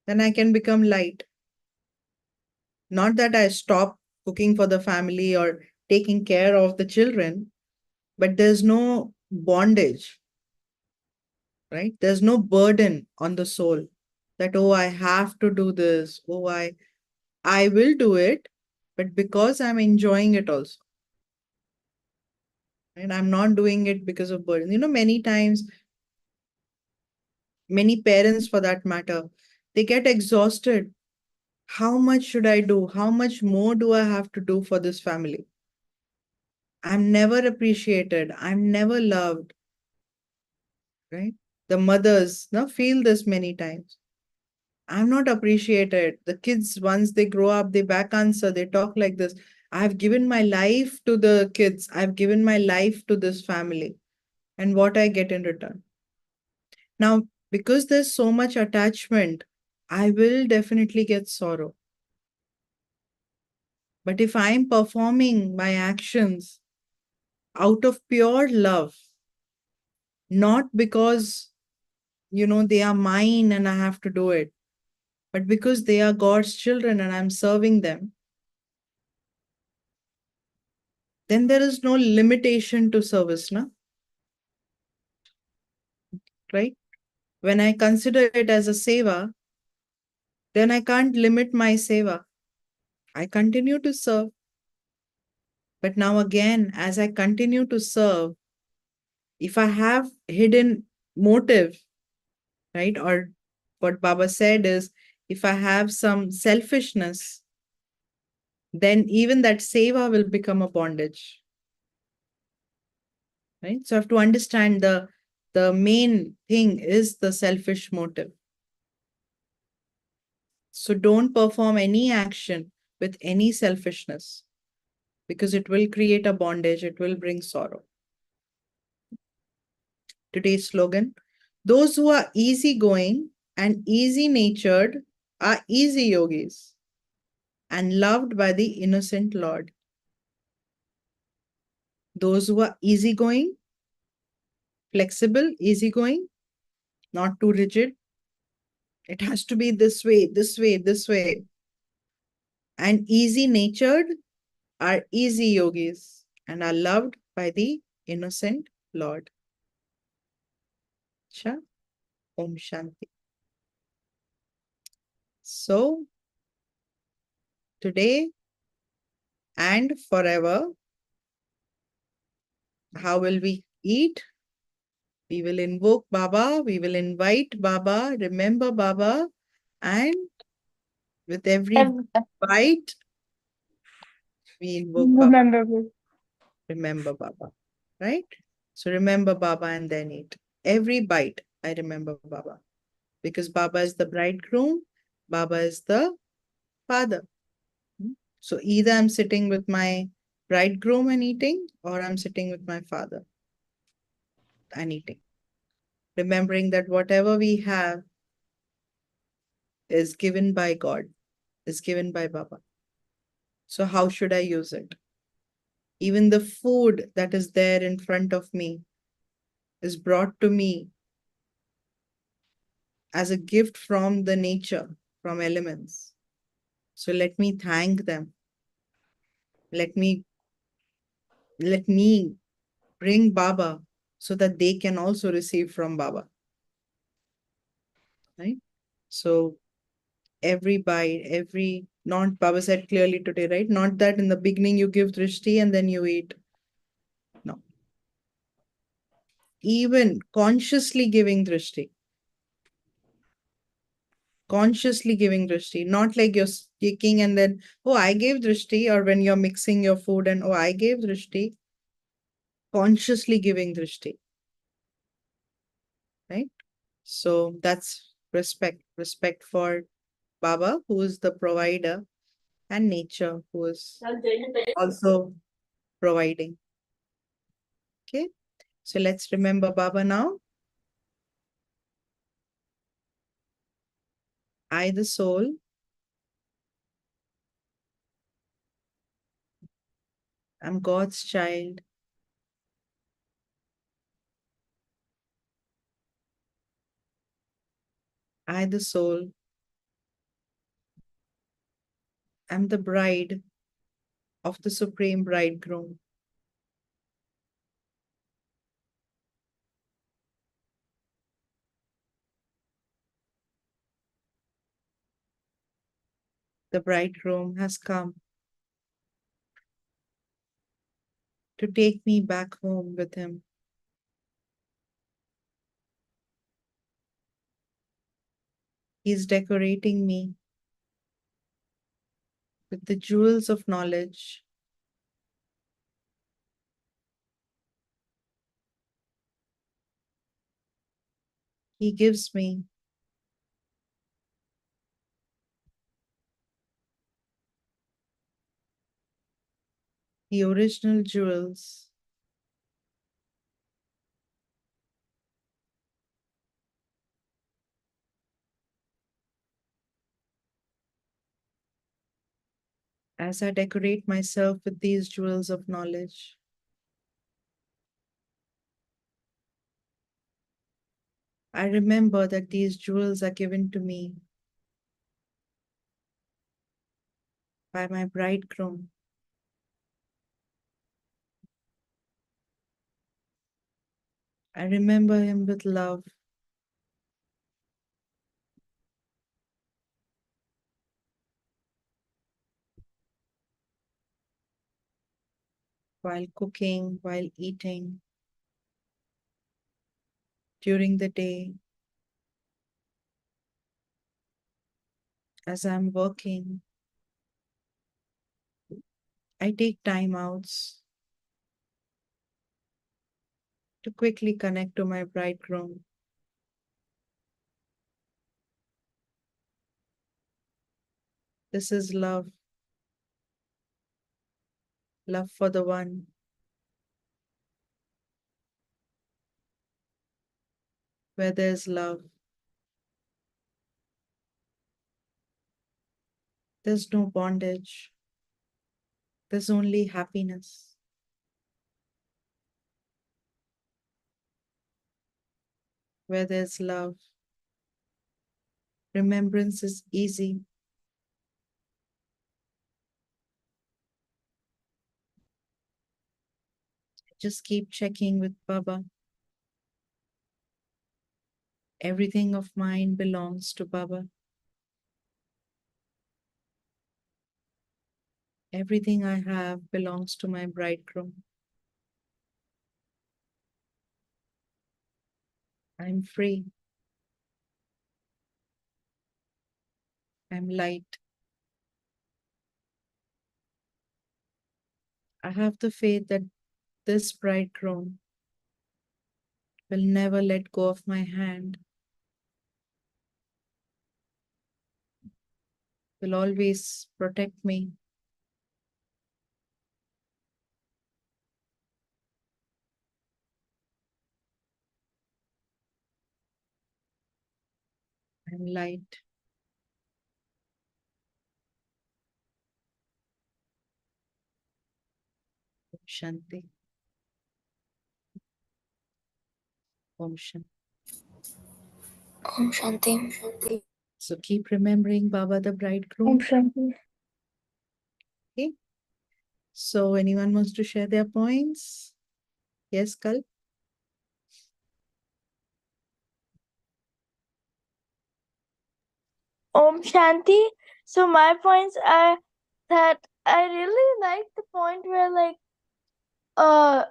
Then I can become light. Not that I stop cooking for the family or taking care of the children, but there's no bondage, right? There's no burden on the soul that, oh, I have to do this. Oh, I will do it, but because I'm enjoying it also. And I'm not doing it because of burden. Many times, many parents for that matter, they get exhausted. How much should I do? How much more do I have to do for this family? I'm never appreciated. I'm never loved, right? The mothers now feel this many times. I'm not appreciated. The kids, once they grow up, they back answer, they talk like this. I've given my life to the kids. I've given my life to this family. And what I get in return. Now, because there's so much attachment, I will definitely get sorrow. But if I'm performing my actions out of pure love, not because, they are mine and I have to do it, but because they are God's children and I'm serving them, then there is no limitation to service, no? Right? When I consider it as a seva, then I can't limit my seva. I continue to serve. But now again, as I continue to serve, if I have hidden motive, right? Or what Baba said is, if I have some selfishness, then even that seva will become a bondage. Right? So I have to understand the main thing is the selfish motive. So don't perform any action with any selfishness because it will create a bondage, it will bring sorrow. Today's slogan, those who are easygoing and easy natured are easy yogis and loved by the innocent Lord. Those who are easygoing, flexible, easygoing, not too rigid. It has to be this way, this way, this way. And easy natured are easy yogis and are loved by the innocent Lord. Cha, Om Shanti. So, today and forever, how will we eat? We will invoke Baba, we will invite Baba, remember Baba, and with every bite, we invoke Baba. Remember Baba, right? So remember Baba and then eat. Every bite, I remember Baba. Because Baba is the bridegroom, Baba is the father. So either I'm sitting with my bridegroom and eating, or I'm sitting with my father and eating. Remembering that whatever we have is given by God, is given by Baba. So how should I use it? Even the food that is there in front of me is brought to me as a gift from the nature, from elements. So let me thank them. Let me bring Baba so that they can also receive from Baba. Right? So every bite, not Baba said clearly today, right? Not that in the beginning you give drishti and then you eat. No. Even consciously giving drishti. Consciously giving drishti, not like you're taking and then, oh, I gave drishti, or when you're mixing your food and, oh, I gave drishti. Consciously giving drishti. Right? So that's respect for Baba, who is the provider, and nature, who is also providing. Okay, so let's remember Baba now. I, the soul, am God's child. I, the soul, am the bride of the Supreme Bridegroom. The bridegroom has come to take me back home with him. He's decorating me with the jewels of knowledge. He gives me the original jewels as I decorate myself with these jewels of knowledge. I remember that these jewels are given to me by my bridegroom. I remember him with love. While cooking, while eating, during the day, as I'm working, I take time outs to quickly connect to my bridegroom. This is love, love for the one. Where there's love, there's no bondage, there's only happiness. Where there's love, remembrance is easy. Just keep checking with Baba. Everything of mine belongs to Baba. Everything I have belongs to my bridegroom. I'm free. I'm light. I have the faith that this bridegroom will never let go of my hand, will always protect me. I'm light. Om Shanti. Om Shanti. Om Shanti. So keep remembering Baba the bridegroom. Om Shanti. So anyone wants to share their points? Yes, Kal? Om Shanti. So my points are that I really like the point where uh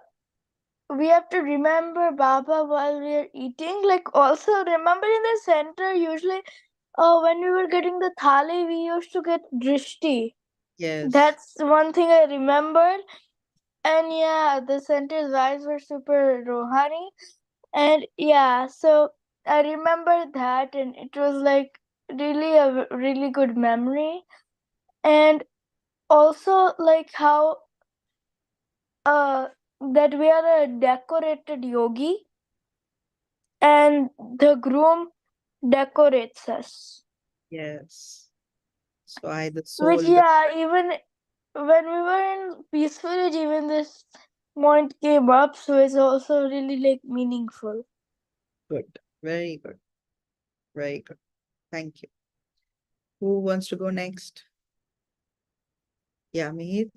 we have to remember Baba while we are eating. Like also remember in the center usually when we were getting the thali we used to get drishti. Yes. That's one thing I remembered. And yeah, the center's vibes were super rohani. And yeah, so I remember that and it was like really a really good memory. And also like how uh that we are a decorated yogi and the groom decorates us, Yes. So I, the which soul, yeah, even when we were in peaceful age even this point came up, so it's also really like meaningful. good. Very good. Very good. Thank you. Who wants to go next? Yeah, Mihir.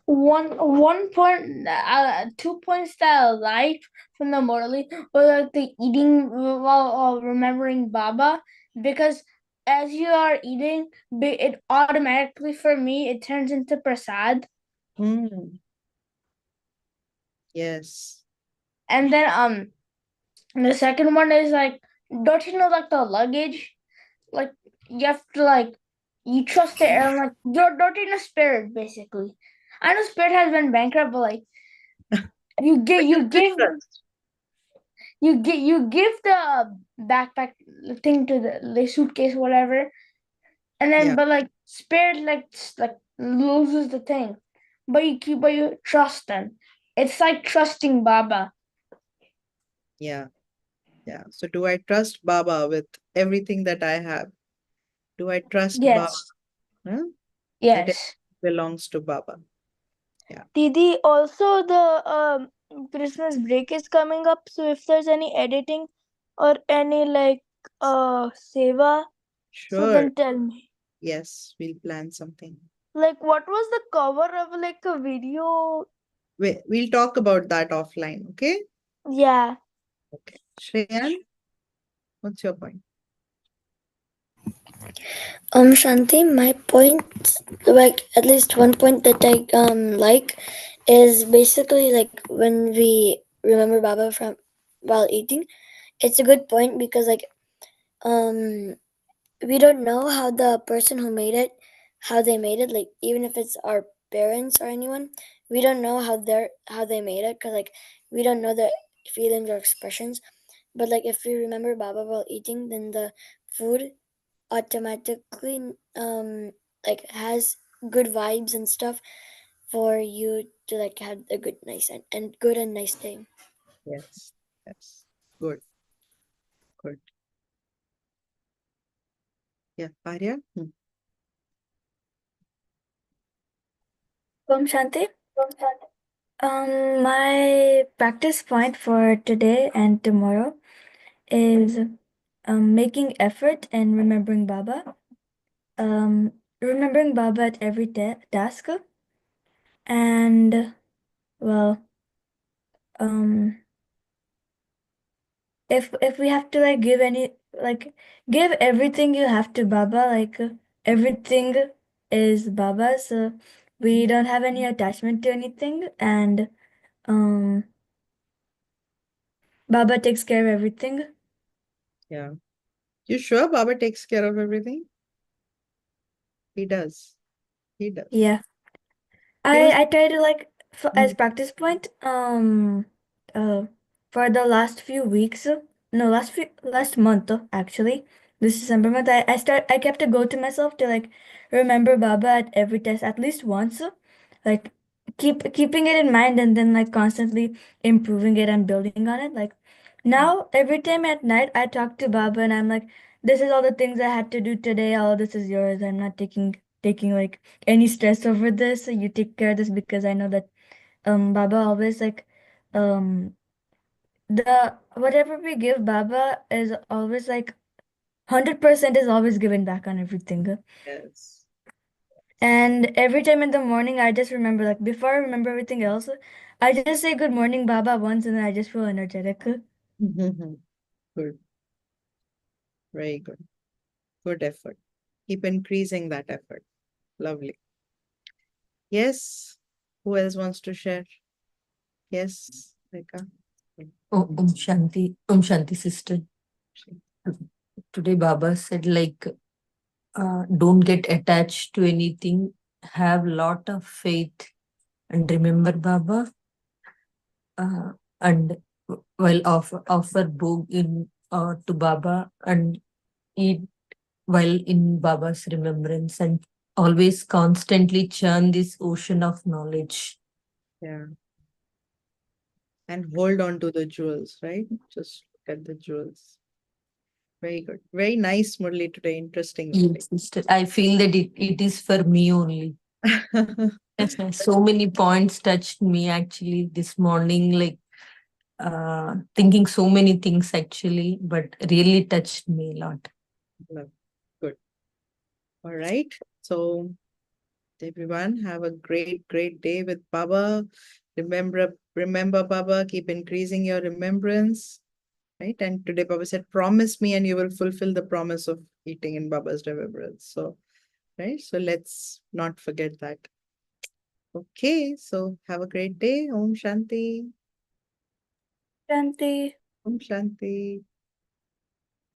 One point, 2 points that I liked from the Murli was like the eating while remembering Baba, because as you are eating, it automatically for me it turns into prasad. Hmm. Yes. And then the second one is like, don't you know, like the luggage, like you have to like you trust the airline, like you're don't in a spirit basically. I know Spirit has been bankrupt, but like you give But you give trust. you give the backpack thing to the suitcase whatever, and then Yeah. but like Spirit like loses the thing, but you trust them. It's like trusting Baba. Yeah. Yeah. So do I trust Baba with everything that I have? Do I trust Baba? Yes, Huh? That it yes. belongs to Baba. Didi, also the Christmas break is coming up, so if there's any editing or any seva, so Sure. then tell me. Yes, we'll plan something. Like what was the cover of like a video? We'll talk about that offline, okay? Yeah. Okay. Shreyan, what's your point? Shanti, my point, like at least one point that I like, is basically like when we remember Baba from while eating. It's a good point because like um we don't know how the person who made it, how they made it. Like even if it's our parents or anyone, we don't know how they made it because like we don't know the feelings or expressions. But like if we remember Baba while eating, then the food automatically like has good vibes and stuff for you to like have a good nice and good and nice day. Yes. Yes. Good. Good. Yeah. Arya? Shanti. My practice point for today and tomorrow is making effort and remembering Baba. Remembering Baba at every task, and well, um, if we have to like give any like give everything you have to Baba, like everything is Baba, so we don't have any attachment to anything, and um, Baba takes care of everything. Yeah. You sure Baba takes care of everything? He does. He does. Yeah. He was. I try to like as Mm. practice point uh for the last few weeks, no, last month, actually, this December month, I kept a goal to myself to like remember Baba at every test at least once, like keeping it in mind and then like constantly improving it and building on it. Like now every time at night I talk to Baba and I'm like, this is all the things I had to do today, all this is yours. I'm not taking like any stress over this. You take care of this because I know that Baba always like um the whatever we give Baba is always like 100% is always given back on everything. Yes. And every time in the morning, I just remember, like, before I remember everything else, I just say good morning, Baba, once, and then I just feel energetic. Good. Very good. Good effort. Keep increasing that effort. Lovely. Yes. Who else wants to share? Yes, Rekha. Oh, Om Shanti sister. Today Baba said like, don't get attached to anything. Have lot of faith and remember Baba. And while offer bhog in to Baba and eat while in Baba's remembrance, and always constantly churn this ocean of knowledge. Yeah. And hold on to the jewels, right? Just look at the jewels. Very good. Very nice, Murli, today. Interesting. Yes, sister. I feel that it is for me only. So many points touched me actually this morning, like thinking so many things actually, but really touched me a lot. Good. All right. So everyone have a great, great day with Baba. Remember Baba, keep increasing your remembrance. Right. And today Baba said, promise me and you will fulfill the promise of eating in Baba's remembrance. So, right. So let's not forget that. Okay. So have a great day. Om Shanti. Shanti. Om Shanti.